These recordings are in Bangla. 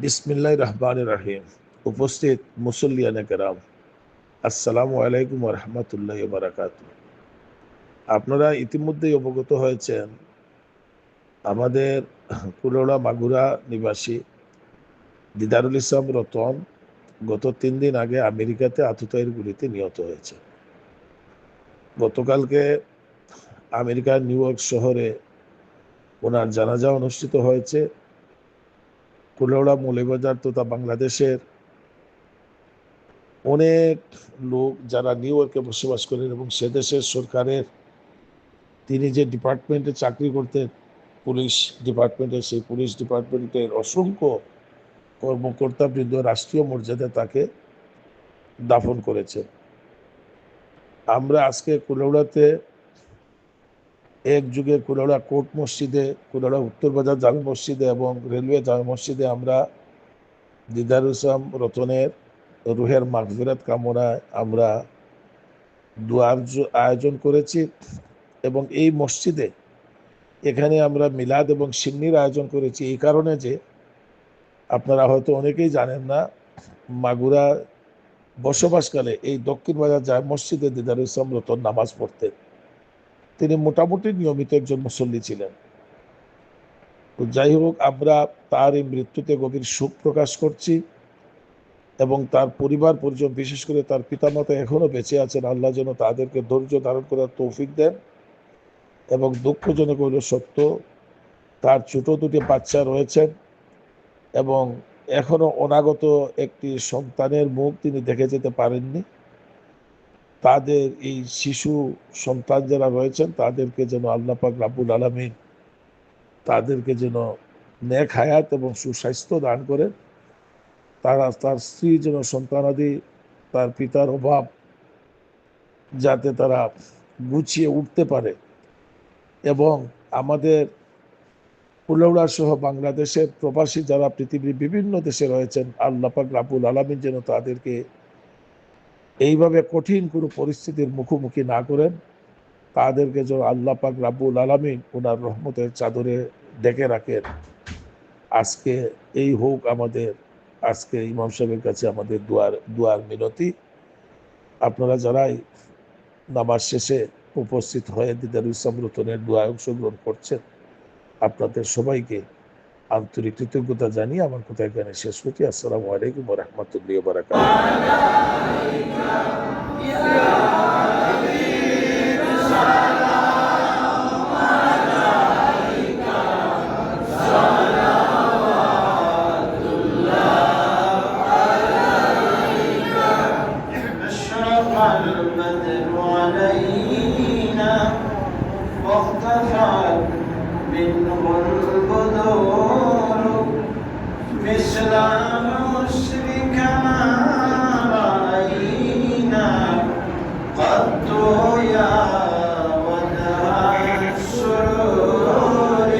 বিসমিল্লাহির রহমানির রহিম। উপস্থিত মুসল্লিয়ানে কেরাম, আসসালামু আলাইকুম ওয়া রাহমাতুল্লাহি ওয়া বারাকাতুহু। আপনারা ইতিমধ্যেই অবগত হয়েছেন আমাদের কুলোড়া মাগুরা নিবাসী দিদারুল ইসলাম রতন গত 3 দিন আগে আমেরিকাতে আততায়ীর গুলিতে নিহত হয়েছে। গতকালকে আমেরিকার নিউ ইয়র্ক শহরে ওনার জানাজা অনুষ্ঠিত হয়েছে। কুলোড়া মৌলভীবাজার তথা বাংলাদেশের অনেক লোক যারা নিউ ইয়র্কে বসবাস করেন এবং সে দেশের সরকারের তিনি যে ডিপার্টমেন্টে চাকরি করতেন, পুলিশ ডিপার্টমেন্টে, সেই পুলিশ ডিপার্টমেন্টের অসংখ্য কর্মকর্তাবৃন্দ রাষ্ট্রীয় মর্যাদায় তাকে দাফন করেছে। আমরা আজকে কুলাউড়াতে এক যুগে কুলাউড়া কোর্ট মসজিদে, কুলাউড়া উত্তর বাজার জামে মসজিদে এবং রেলওয়ে জামে মসজিদে আমরা দিদারুল ইসলাম রতনের রুহের মাগফিরাত কামনায় আমরা দুয়ার আয়োজন করেছি এবং এই মসজিদে এখানে আমরা মিলাদ এবং সিন্নির আয়োজন করেছি এই কারণে যে আপনারা হয়তো অনেকেই জানেন না, মাগুরা বসবাসকালে এই দক্ষিণ বাজার জামে মসজিদে দিদারুল ইসলাম রতন নামাজ পড়তেন। তিনি মোটামুটি নিয়মিত একজন মুসল্লি ছিলেন। তো যাই হোক, আমরা তার এই মৃত্যুতে গভীর শোক প্রকাশ করছি এবং তার পরিবার পরিজন, বিশেষ করে তার পিতামাতা এখনো বেঁচে আছেন, আল্লাহ যেন তাদেরকে ধৈর্য ধারণ করার তৌফিক দেন। এবং দুঃখজনক হইল সত্য, তার ছোট দুটি বাচ্চা রয়েছেন এবং এখনো অনাগত একটি সন্তানের মুখ তিনি দেখে যেতে পারেননি। তাদের এই শিশু সন্তান যারা রয়েছেন তাদেরকে যেন আল্লাহ পাক রাব্বুল আলামিন তাদেরকে যেন নেক হায়াত এবং সুস্বাস্থ্য দান করেন। তার স্ত্রী যেন সন্তানাদি, তার পিতার অভাব যাতে তারা গুছিয়ে উঠতে পারে এবং আমাদের কুলাউড়া সহ বাংলাদেশের প্রবাসী যারা পৃথিবীর বিভিন্ন দেশে রয়েছেন, আল্লাহ পাক রাব্বুল আলামিন যেন তাদেরকে এইভাবে কঠিন কোনো পরিস্থিতির মুখোমুখি না করেন। তাদেরকে যেন আল্লাহ পাক রাব্বুল আলামিন ওনার রহমতের চাদরে ডেকে রাখেন। আজকে এই হোক আমাদের, আজকে ইমাম সাহেবের কাছে আমাদের দুয়ার মিনতি। আপনারা যারাই নামাজ শেষে উপস্থিত হয়ে দিদারুল ইসলাম রতনের দোয়ায় অংশগ্রহণ করছেন, আপনাদের সবাইকে আন্তরিক কৃতজ্ঞতা জানিয়ে আমার কথা এখানে শেষ করছি। আসসালামু আলাইকুম ওয়া রাহমাতুল্লাহি ওয়া বারাকাতুহু। البدر علينا واختفت منه البدور مثل مشرك ما رأينا قد يا وجه السرور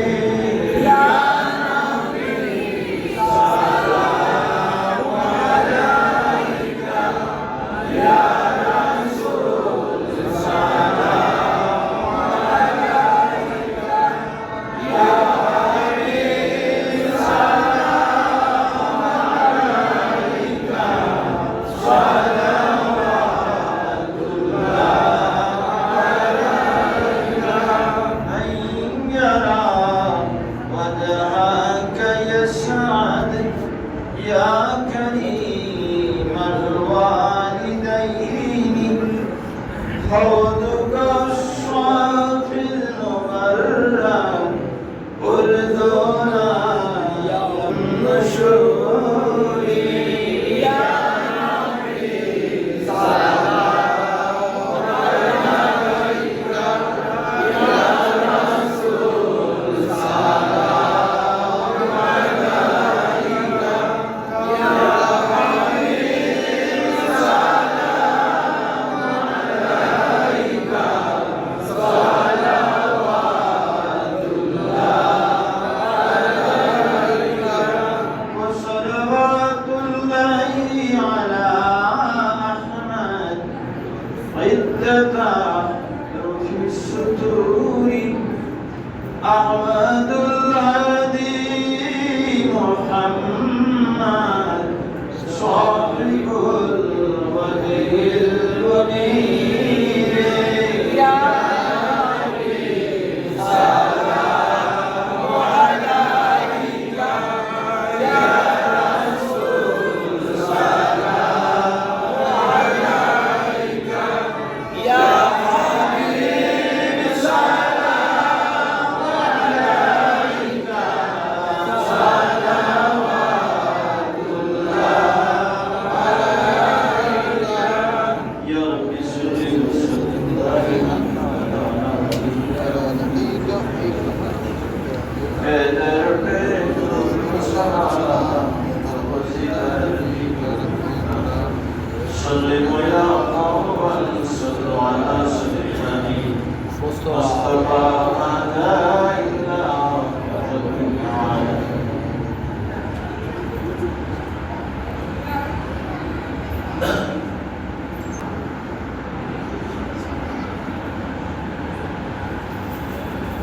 يا نبي سلام عليك يا يا كريم الوالدين حوضك الصافي المبرم أرضنا يا النشور يا نبي سلام عليك يا رسول سلام عليك يا حبيب سلام عليك صلوات الله عليك وصلوات الله على أحمد عدة في السطور أحمد الهادي محمد سلم يا قوم صلوا على سيدنا مصطفى ما لا إله إلا الله.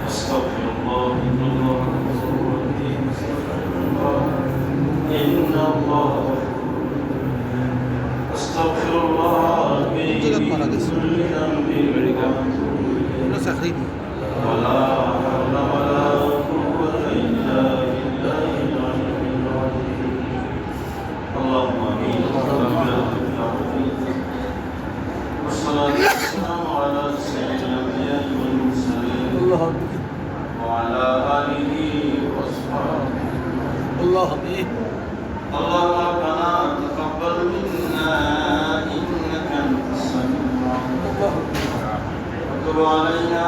أستغفر الله إن الله غفور رحيم. أستغفر الله إن الله أستغفر الله من كل ذنب ولا حول ولا قوة إلا بالله العلي العظيم. اللهم آمين. والصلاة والسلام على سيد الأنبياء والمرسلين وعلى آله وأصحابه. اللهم ربنا تقبل منا إنك أنت السميع العليم وتب علينا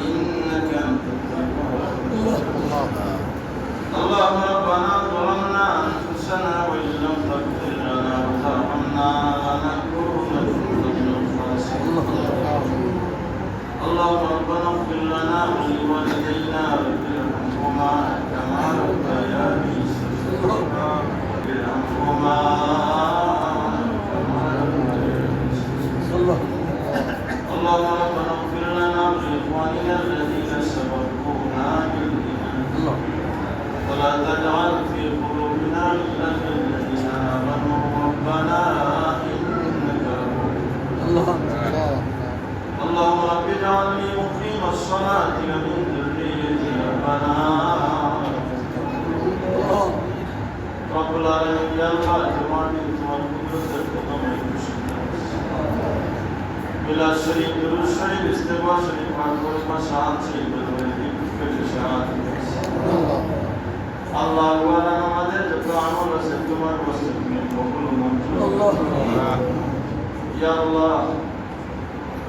إنك أنت التواب. اللهم ربنا ظلمنا أنفسنا وإن لم تغفر لنا وترحمنا لنكونن من الخاسرين. اللهم ربنا اغفر لنا ولوالدينا وارحمهما كما ربياني صغيرا. ارحمهما كما ربياني صغيرا. اللهم ربنا اغفر لنا ولإخواننا الذين سبقونا بالإيمان ولا تجعل في قلوبنا غلا للذين آمنوا ربنا إنك رؤوف. اللهم رب اجعلني مقيم الصلاة ومن ذريتي ربنا رب العالمين. يا الله جمعني والقدس بلا شريك له شريك استواء شريك معقول مشاعر شريك بالوالدين كل شاعر. الله ولا نماذج جبران وسلمان وسلمان وكل منظور. يا الله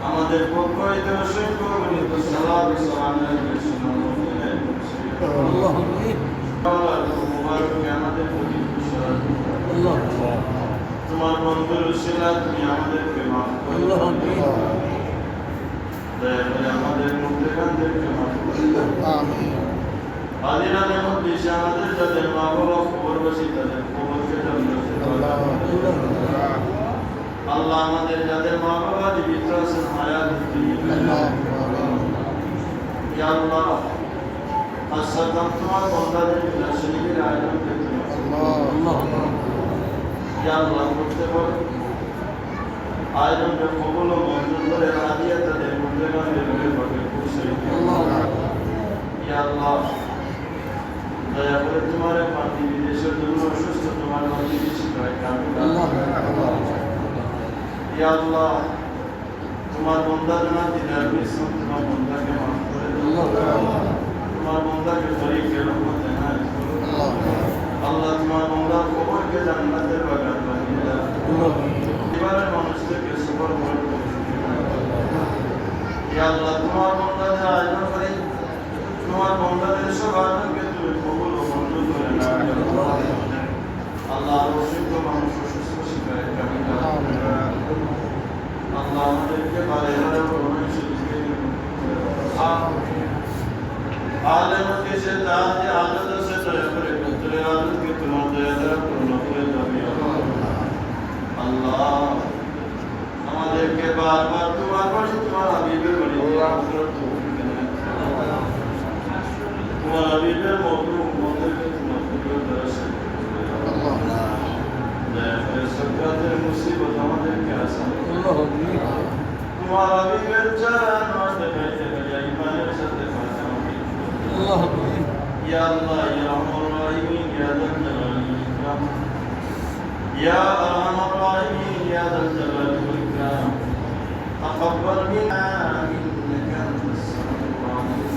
আমাদের পক্ষ হইতে অসংখ্য গণিত সালাম সালামের আমাদের প্রতি তোমার বন্ধুর শিলা তুমি আমাদেরকে মাফ করো। দয়া করে আমাদের মুক্তিকানদেরকে মাফ করো। আদিরানের মধ্যে আমাদের যাদের মা বাবা কবরবাসী তাদের কবরকে আল্লাহ আমাদের যাদের মা বাবা জীবিত আছেন হায়াত ইয়া আল্লাহ আসাদাম তোমার বন্দাদের শরীরের আয়োজন করতে ইয়া আল্লাহ করতে পারো। আয়োজনকে কবুল ও মঞ্জুর করে হাদিয়া তাদের মুর্দেগানের ভাবে খুশি ইয়া আল্লাহ দয়া করে তোমার পার্টি বিদেশের জন্য অসুস্থ তোমার নদী শিখায় কামে ইয়া আল্লাহ তোমার বন্দা জানাতে যাবে তোমার বন্দাকে মাফ করে দাও। তোমার বন্দাকে শরীকে রহমতে না আল্লাহ তোমার বন্দার কবরকে জান্নাতের বাগান বানিয়ে দাও। এবারের মানুষদেরকে সুবর করে ইয়া আল্লাহ তোমার বন্দাদের আয়োজন করে তোমার বন্দাদের সব আয়োজনকে তুমি কবুল ও মঞ্জুর করে নাও। আল্লাহ অসংখ্য মানুষ অসুস্থ শিখায় কামে আল্লাহ আমাদেরকে বারে বারে প্রণয় শিখিয়ে आलम के से दाद आदत से तरह पर कुतरे आदत के तुम दया दया पूर्ण করে যাবে আল্লাহ আমাদেরকে বারবার তোমার বাড়ি তোমার হাবিবের বাড়ি তোমার হাবিবের মখলুক মদেরকে তোমার কুদরত দ্বারা আল্লাহ দয়া করে সকলের মুসিবত আমাদেরকে আসান তোমার হাবিবের চরণ মধ্যে বেঁচে গেলে ইমানের সাথে يا الله يا أرحم الراحمين يا ذا الجلال والإكرام يا أرحم الراحمين يا ذا الجلال والإكرام تقبل منا إنك أنت السميع العليم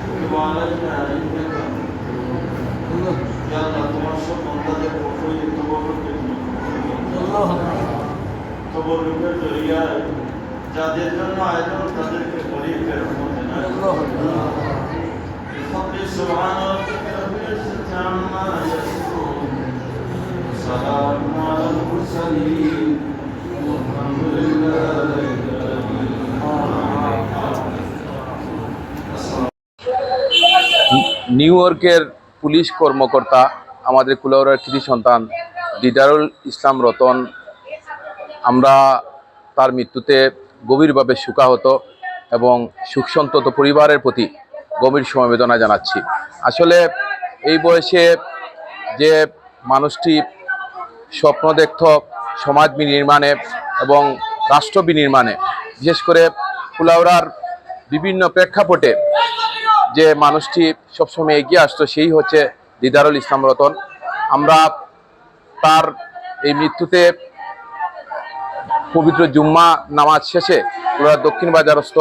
وتب علينا إنك يا الله তোমার সব বান্দাদের পক্ষে তবরুকের জরিয়ায় যাদের জন্য আয়োজন তাদেরকে গরিবের রহমতে না سبحان ربك رب العزة عما المرسلين والحمد لله رب নিউ ইয়র্কের পুলিশ কর্মকর্তা আমাদের কুলাউড়ার কৃতি সন্তান দিদারুল ইসলাম রতন, আমরা তার মৃত্যুতে গভীরভাবে শোকাহত এবং শোকসন্তপ্ত পরিবারের প্রতি গভীর সমবেদনা জানাচ্ছি। আসলে এই বয়সে যে মানুষটি স্বপ্ন দেখত সমাজ বিনির্মাণে এবং রাষ্ট্র বিনির্মাণে, বিশেষ করে কুলাউড়ার বিভিন্ন প্রেক্ষাপটে যে মানুষটি সবসময় এগিয়ে আসতো সেই হচ্ছে দিদারুল ইসলাম রতন। আমরা তার এই মৃত্যুতে পবিত্র জুম্মা নামাজ শেষে কুলাউড়া দক্ষিণ বাজারস্থ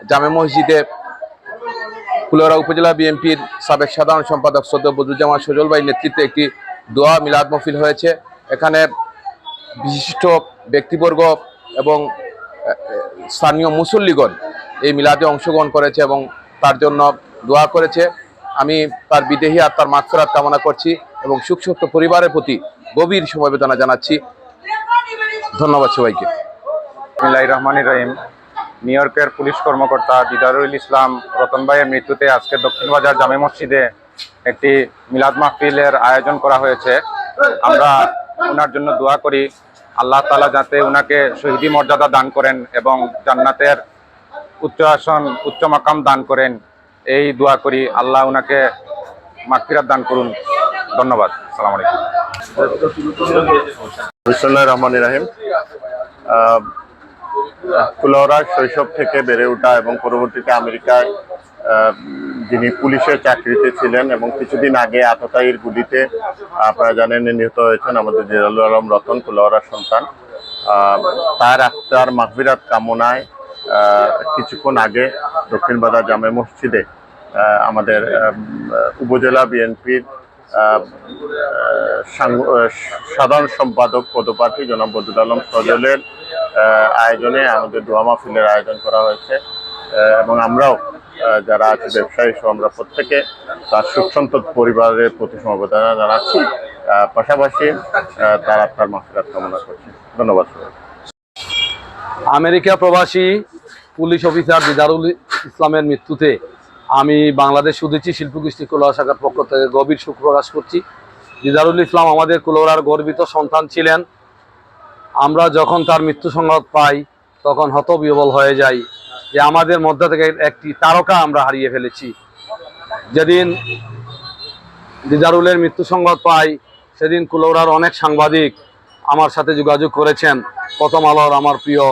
জামে মসজিদে কুলাউড়া উপজেলা বিএনপির সাবেক সাধারণ সম্পাদক সদ্য বদরুজ্জামান সজল ভাই নেতৃত্বে একটি দোয়া মিলাদ মাহফিল হয়েছে। এখানে বিশিষ্ট ব্যক্তিবর্গ এবং স্থানীয় মুসল্লিগণ এই মিলাদে অংশগ্রহণ করেছে এবং তার জন্য দোয়া করেছে। আমি তার বিদেহী আত্মার মাগফিরাত কামনা করছি এবং শোকসন্তপ্ত পরিবারের প্রতি গভীর সমবেদনা জানাচ্ছি। ধন্যবাদ সবাইকে। বিসমিল্লাহির রহমানির রহিম। নিউ ইয়র্কের পুলিশ কর্মকর্তা দিদারুল ইসলাম রতন ভাইয়ের মৃত্যুতে আজকে দক্ষিণ বাজার জামে মসজিদে একটি মিলাদ মাহফিলের আয়োজন করা হয়েছে। আমরা ওনার জন্য দোয়া করি, আল্লাহ তাআলা যাতে ওনাকে শহীদি মর্যাদা দান করেন এবং জান্নাতের উচ্চ আসন উচ্চ মাকাম দান করেন, এই দোয়া করি। আল্লাহ ওনাকে মাগফিরাত দান করুন। ধন্যবাদ। আসসালামু আলাইকুম। বিসমিল্লাহির রহমানির রহিম। কুলাউড়ার শৈশব থেকে বেড়ে ওঠা এবং পরবর্তীতে আমেরিকায় যিনি পুলিশের চাকরিতে ছিলেন এবং কিছুদিন আগে আততায়ীর গুলিতে আপনারা জানেন নিহত হয়েছেন আমাদের দিদারুল আলম রতন, কুলাউড়ার সন্তান। তার আত্মার মাগফিরাত কামনায় কিছুক্ষণ আগে দক্ষিণ বাজার জামে মসজিদে আমাদের উপজেলা বিএনপির সাধারণ সম্পাদক পদপ্রার্থী জনাব বদরুল আলম সজলের আয়োজনে আমাদের দোয়া মাহফিলের আয়োজন করা হয়েছে এবং আমরাও যারা আছে ব্যবসায়ী সহ আমরা প্রত্যেকে তার শোকসন্তপ্ত পরিবারের প্রতি সমবেদনা জানাচ্ছি, পাশাপাশি তার আত্মার মাগফিরাত কামনা করছি। ধন্যবাদ। আমেরিকা প্রবাসী পুলিশ অফিসার দিদারুল ইসলামের মৃত্যুতে আমি বাংলাদেশ সুদৃষ্টি শিল্পগোষ্ঠী কুলাউড়া শাখার পক্ষ থেকে গভীর শোক প্রকাশ করছি। দিদারুল ইসলাম আমাদের কুলাউড়ার গর্বিত সন্তান ছিলেন। আমরা যখন তার মৃত্যু সংবাদ পাই তখন হতবিহ্বল হয়ে যাই যে আমাদের মধ্য থেকে একটি তারকা আমরা হারিয়ে ফেলেছি। যেদিন দিদারুলের মৃত্যু সংবাদ পাই সেদিন কুলাউড়ার অনেক সাংবাদিক আমার সাথে যোগাযোগ করেছেন। প্রথম আলোর আমার প্রিয়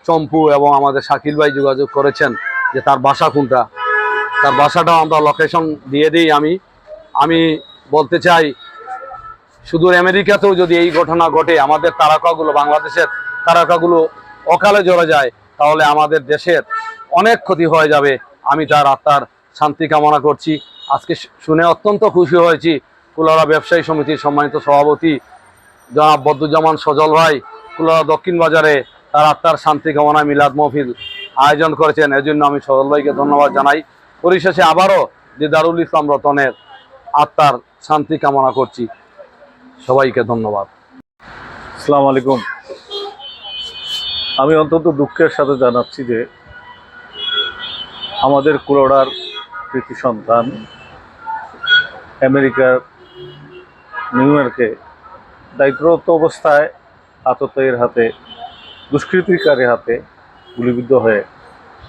চম্পু এবং আমাদের শাকিল ভাই যোগাযোগ করেছেন যে তার বাসা কোনটা। তার বাসাটাও আমরা লোকেশন দিয়ে দিই। আমি বলতে চাই, সুদূর আমেরিকাতেও যদি এই ঘটনা ঘটে, আমাদের তারকাগুলো, বাংলাদেশের তারকাগুলো অকালে জ্বলে যায়, তাহলে আমাদের দেশের অনেক ক্ষতি হয়ে যাবে। আমি তার আত্মার শান্তি কামনা করছি। আজকে শুনে অত্যন্ত খুশি হয়েছি কুলাউড়া ব্যবসায়ী সমিতির সম্মানিত সভাপতি জনাব বদরুজ্জামান সজল ভাই কুলাউড়া দক্ষিণ বাজারে তার আত্মার শান্তি কামনায় মিলাদ মাহফিল আয়োজন করেছেন। এজন্য আমি সজল ভাইকে ধন্যবাদ জানাই। পরিশেষে আবারও দিদারুল ইসলাম রতনের আত্মার শান্তি কামনা করছি। সবাইকে ধন্যবাদ। আসসালামু আলাইকুম। আমি অত্যন্ত দুঃখের সাথে জানাচ্ছি যে আমাদের কুলাউড়ার কৃতি সন্তান আমেরিকার নিউ ইয়র্কে দায়িত্বরত অবস্থায় আততায়ীর হাতে, দুষ্কৃতিকারীর হাতে গুলিবিদ্ধ হয়ে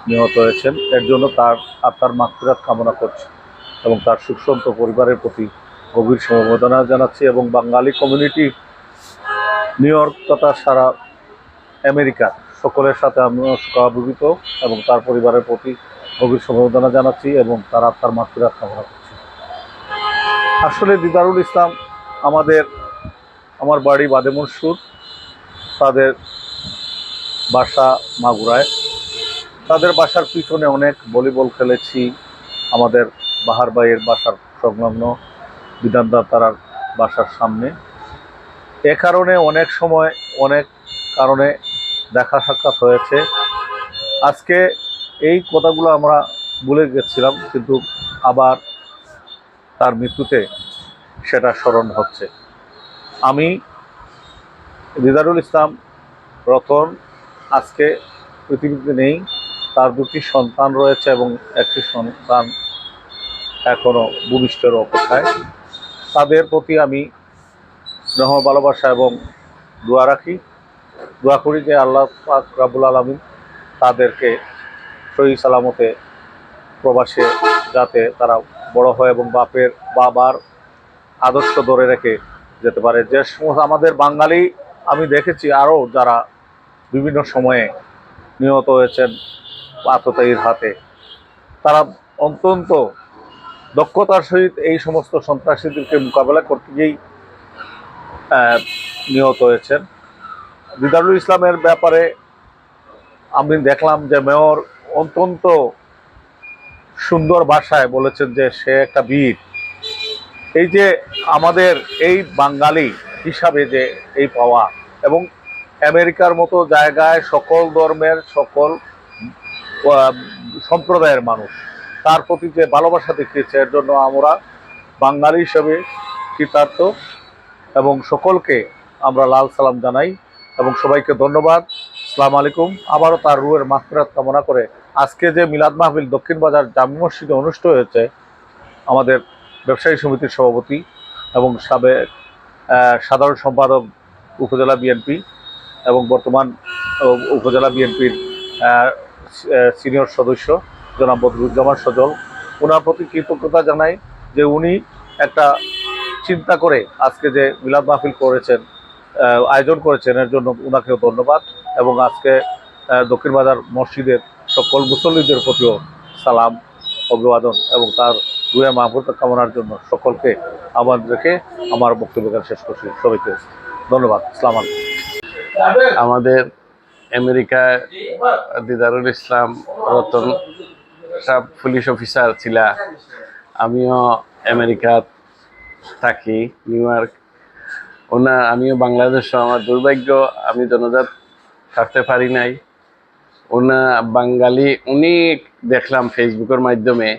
নিহত হয়েছেন। এর জন্য তার আত্মার মাগফিরাত কামনা করছি এবং তার শোকসন্তপ্ত পরিবারের প্রতি গভীর সমবেদনা জানাচ্ছি এবং বাঙালি কমিউনিটি নিউ ইয়র্ক তথা সারা আমেরিকা সকলের সাথে আমিও শোকাভিভূত এবং তার পরিবারের প্রতি গভীর সমবেদনা জানাচ্ছি এবং তার আত্মার মাগফিরাত কামনা করছি। আসলে দিদারুল ইসলাম আমার বাড়ি বাদেমনসুর, তাদের বাসা মাগুরায়। তাদের বাসার পিছনে অনেক ভলিবল খেলেছি, আমাদের বাহার ভাইয়ের বাসার সংলগ্ন বিধানদার তারার বাসার সামনে। এ কারণে অনেক সময় অনেক কারণে দেখা সাক্ষাৎ হয়েছে। আজকে এই কথাগুলো আমরা ভুলে গেছিলাম, কিন্তু আবার তার মৃত্যুতে সেটা স্মরণ হচ্ছে। আমি দিদারুল ইসলাম রতন আজকে পৃথিবীতে নেই। তার দুটি সন্তান রয়েছে এবং একটি সন্তান এখনো ভূমিষ্ঠের অপেক্ষায়। তাদের প্রতি আমি স্নেহ, ভালোবাসা এবং দোয়া রাখি। দোয়া করি যে আল্লাহ পাক রাব্বুল আলামিন তাদেরকে সহি সালামতে প্রবাসে যাতে তারা বড় হয় এবং বাবার আদর্শ ধরে রেখে যেতে পারে। যে সমস্ত আমাদের বাঙালি আমি দেখেছি আরও যারা বিভিন্ন সময়ে নিহত হয়েছেন আততায়ীর হাতে, তারা অত্যন্ত দক্ষতার সহিত এই সমস্ত সন্ত্রাসীদেরকে মোকাবেলা করতে গিয়েই নিহত হয়েছেন। দিদারুল ইসলামের ব্যাপারে আমি দেখলাম যে মেয়র অত্যন্ত সুন্দর ভাষায় বলেছেন যে সে একটা বীর। এই যে আমাদের এই বাঙালি হিসাবে যে এই পাওয়া, এবং আমেরিকার মতো জায়গায় সকল ধর্মের সকল সম্প্রদায়ের মানুষ তার প্রতি যে ভালোবাসা দেখিয়েছে, এর জন্য আমরা বাঙালি হিসাবে কৃতার্থ এবং সকলকে আমরা লাল সালাম জানাই এবং সবাইকে ধন্যবাদ। আসসালামু আলাইকুম। আবারও তার রুহের মাগফিরাত কামনা করে আজকে যে মিলাদ মাহফিল দক্ষিণ বাজার জামে মসজিদে অনুষ্ঠিত হয়েছে, আমাদের ব্যবসায়ী সমিতির সভাপতি এবং সাবেক সাধারণ সম্পাদক উপজেলা বিএনপি এবং বর্তমান উপজেলা বিএনপির সিনিয়র সদস্য জনাব বদরুজ্জামান সজল, ওনার প্রতি কৃতজ্ঞতা জানাই যে উনি একটা চিন্তা করে আজকে যে মিলাদ মাহফিল করেছেন, আয়োজন করেছেন, এর জন্য ওনাকেও ধন্যবাদ। এবং আজকে দক্ষিণ বাজার মসজিদের সকল মুসল্লিদের প্রতিও সালাম, অভিবাদন এবং তার রুহে মাহফুরত কামনার জন্য সকলকে আমাদেরকে আমার বক্তব্য শেষ করছি। সবাইকে ধন্যবাদ। আসসালামু আলাইকুম। আমাদের আমেরিকায় দিদারুল ইসলাম রতন সাহেব পুলিশ অফিসার ছিলা। আমিও আমেরিকাত থাকি, নিউ ইয়র্ক। আমিও বাংলাদেশ। আমার দুর্ভাগ্য আমি জনজাত থাকতে পারি নাই। বাঙালি উনি দেখলাম ফেসবুকের মাধ্যমে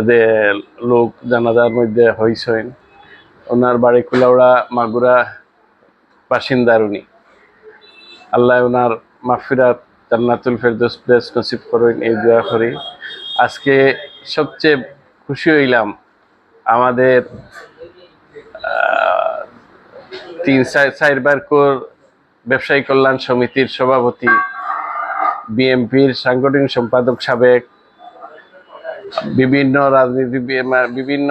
যে লোক জানাজার মধ্যে হইছেন। ওনার বাড়ি কুলাউড়া মাগুরা বাসিন্দার উনি। আল্লাহ ওনার মাগফিরাত জান্নাতুল ফেরদৌস প্লেস নসিব করেন, এই দোয়া করি। আজকে সবচেয়ে খুশি হইলাম আমাদের 3-4 ব্যবসায়ী কল্যাণ সমিতির সভাপতি, বিএনপির সাংগঠনিক সম্পাদক সাবেক, বিভিন্ন রাজনীতি বিভিন্ন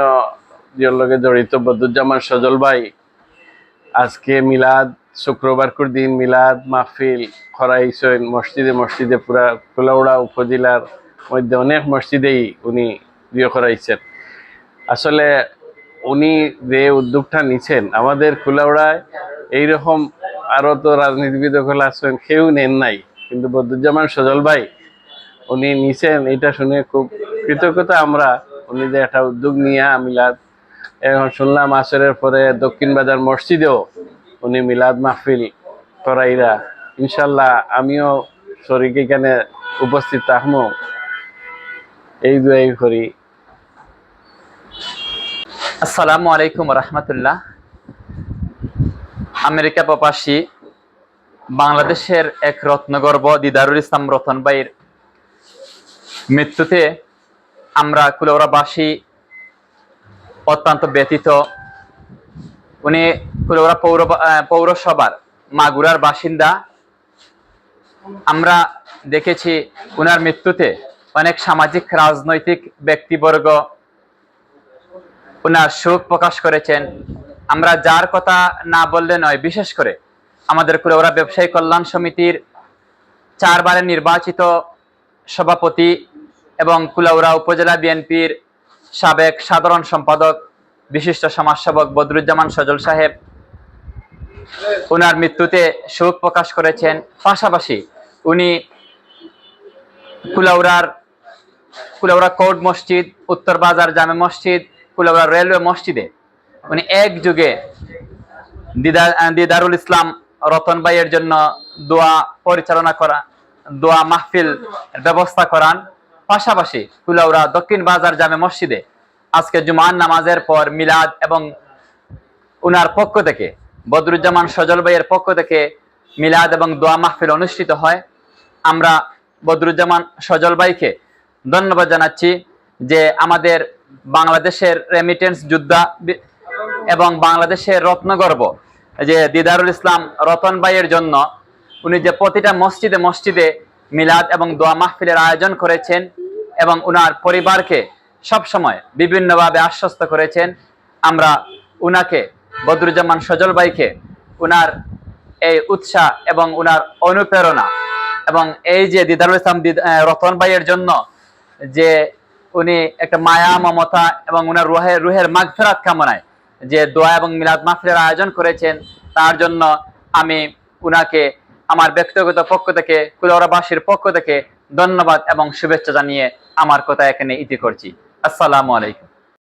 লগে জড়িত বদরুজ্জামান সজল ভাই আজকে মিলাদ শুক্রবারকুর দিন মিলাদ মাহফিল করাইছেন মসজিদে মসজিদে। পুরা কুলাউড়া উপজেলার মধ্যে অনেক মসজিদেই উনি করাইছেন। আসলে উনি যে উদ্যোগটা নিছেন, আমাদের কুলাউড়ায় এইরকম আরো তো রাজনীতিবিদ আছেন, কেউ নেন নাই, কিন্তু বদরুজ্জামান সজল ভাই উনি নিছেন। এটা শুনে খুব কৃতজ্ঞতা আমরা, উনি যে একটা উদ্যোগ নিয়ে মিলাদ। এখন শুনলাম আসরের পরে দক্ষিণ বাজার মসজিদেও উনি মিলাদ মাহফিল করাইরা। ইনশাল্লাহ আমিও শরীক এখানে উপস্থিত থাকবো, এই দুয়াই করি। আসসালামু আলাইকুম রহমতুল্লাহ। আমেরিকা প্রবাসী বাংলাদেশের এক রত্নগর্ভ দিদারুল ইসলাম রতন ভাইয়ের মৃত্যুতে আমরা কুলাউড়াবাসী অত্যন্ত ব্যথিত। উনি কুলাউড়া পৌরসভার মাগুরার বাসিন্দা। আমরা দেখেছি উনার মৃত্যুতে অনেক সামাজিক রাজনৈতিক ব্যক্তিবর্গ উনার শোক প্রকাশ করেছেন। আমরা যার কথা না বললে নয়, বিশেষ করে আমাদের কুলাউড়া ব্যবসায়ী কল্যাণ সমিতির 4 বারের নির্বাচিত সভাপতি এবং কুলাউড়া উপজেলা বিএনপির সাবেক সাধারণ সম্পাদক বিশিষ্ট সমাজসেবক বদরুজ্জামান সজল সাহেব উনার মৃত্যুতে শোক প্রকাশ করেছেন। পাশাপাশি উনি কুলাউড়া কোর্ট মসজিদ, উত্তর বাজার জামে মসজিদ, কুলাউড়া রেলওয়ে মসজিদে উনি এক যুগে দিদারুল ইসলাম রতন ভাইয়ের জন্য দোয়া পরিচালনা করা, দোয়া মাহফিল ব্যবস্থা করান। পাশাপাশি কুলাউড়া দক্ষিণ বাজার জামে মসজিদে আজকে জুমার নামাজের পর মিলাদ এবং উনার পক্ষ থেকে বদরুজ্জামান সজল ভাইয়ের পক্ষ থেকে মিলাদ এবং দোয়া মাহফিল অনুষ্ঠিত হয়। আমরা বদরুজ্জামান সজল ভাইকে ধন্যবাদ জানাচ্ছি যে আমাদের বাংলাদেশের রেমিটেন্স যোদ্ধা এবং বাংলাদেশের রত্নগর্ব যে দিদারুল ইসলাম রতন ভাইয়ের জন্য উনি যে প্রতিটা মসজিদে মসজিদে মিলাদ এবং দোয়া মাহফিলের আয়োজন করেছেন এবং উনার পরিবারকে সবসময় বিভিন্নভাবে আশ্বস্ত করেছেন। আমরা উনাকে বদরুজ্জামান সজল ভাইকে উনার এই উৎসাহ এবং উনার অনুপ্রেরণা এবং এই যে দিদারুল ইসলাম রতন ভাইয়ের জন্য যে উনি একটা মায়া মমতা এবং উনার রুহের মাগফিরাত কামনায় যে দোয়া এবং মিলাদ মাহফিলের আয়োজন করেছেন, তার জন্য আমি উনাকে আমার ব্যক্তিগত পক্ষ থেকে কুলাউড়াবাসীর পক্ষ থেকে ধন্যবাদ এবং শুভেচ্ছা জানিয়ে আমার কথা এখানে ইতি করছি। আসসালামু আলাইকুম।